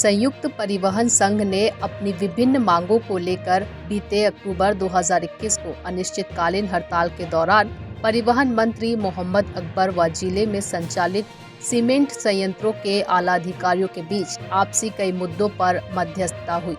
संयुक्त परिवहन संघ ने अपनी विभिन्न मांगों को लेकर बीते अक्टूबर 2021 को अनिश्चितकालीन हड़ताल के दौरान परिवहन मंत्री मोहम्मद अकबर व जिले में संचालित सीमेंट संयंत्रों के आला अधिकारियों के बीच आपसी कई मुद्दों पर मध्यस्थता हुई,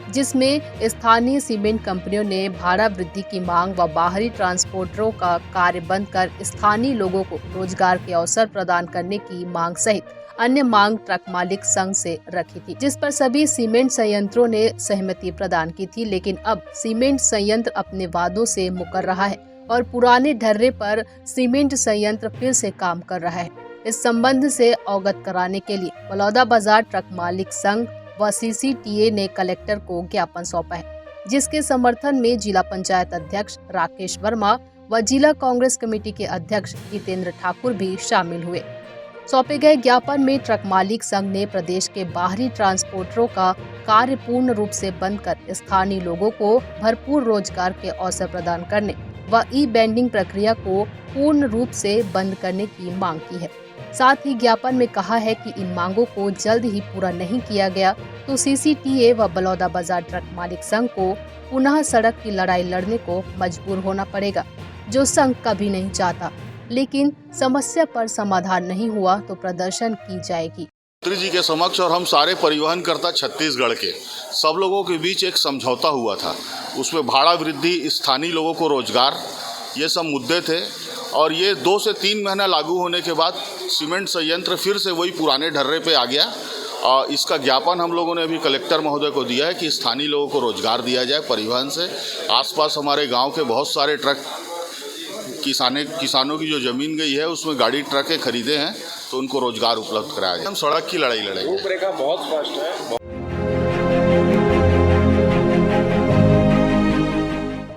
जिसमें स्थानीय सीमेंट कंपनियों ने भाड़ा वृद्धि की मांग व बाहरी ट्रांसपोर्टरों का कार्य बंद कर स्थानीय लोगों को रोजगार के अवसर प्रदान करने की मांग सहित अन्य मांग ट्रक मालिक संघ से रखी थी, जिस पर सभी सीमेंट संयंत्रों ने सहमति प्रदान की थी। लेकिन अब सीमेंट संयंत्र अपने वादों से मुकर रहा है और पुराने ढर्रे पर सीमेंट संयंत्र फिर से काम कर रहा है। इस संबंध से अवगत कराने के लिए बलौदाबाजार ट्रक मालिक संघ व CCTA ने कलेक्टर को ज्ञापन सौंपा है, जिसके समर्थन में जिला पंचायत अध्यक्ष राकेश वर्मा व जिला कांग्रेस कमेटी के अध्यक्ष जितेंद्र ठाकुर भी शामिल हुए। सौंपे गए ज्ञापन में ट्रक मालिक संघ ने प्रदेश के बाहरी ट्रांसपोर्टरों का कार्य पूर्ण रूप से बंद कर स्थानीय लोगों को भरपूर रोजगार के अवसर प्रदान करने व ई-बैंडिंग प्रक्रिया को पूर्ण रूप से बंद करने की मांग की है। साथ ही ज्ञापन में कहा है कि इन मांगों को जल्द ही पूरा नहीं किया गया तो CCTA व बलौदाबाजार ट्रक मालिक संघ को पुनः सड़क की लड़ाई लड़ने को मजबूर होना पड़ेगा, जो संघ कभी नहीं चाहता। लेकिन समस्या पर समाधान नहीं हुआ तो प्रदर्शन की जाएगी। मंत्री जी के समक्ष और हम सारे परिवहनकर्ता छत्तीसगढ़ के सब लोगों के बीच एक समझौता हुआ था। उसमें भाड़ा वृद्धि, स्थानीय लोगों को रोजगार, ये सब मुद्दे थे। और ये 2 से 3 महीना लागू होने के बाद सीमेंट संयंत्र फिर से वही पुराने ढर्रे पे आ गया। और इसका ज्ञापन हम लोगों ने अभी कलेक्टर महोदय को दिया है कि स्थानीय लोगों को रोजगार दिया जाए परिवहन से। आसपास हमारे गांव के बहुत सारे ट्रक किसानों की जो ज़मीन गई है उसमें गाड़ी ट्रकें खरीदे हैं, तो उनको रोजगार उपलब्ध कराया जाए। हम सड़क की लड़ाई लड़ेंगे। रूपरेखा बहुत स्पष्ट है।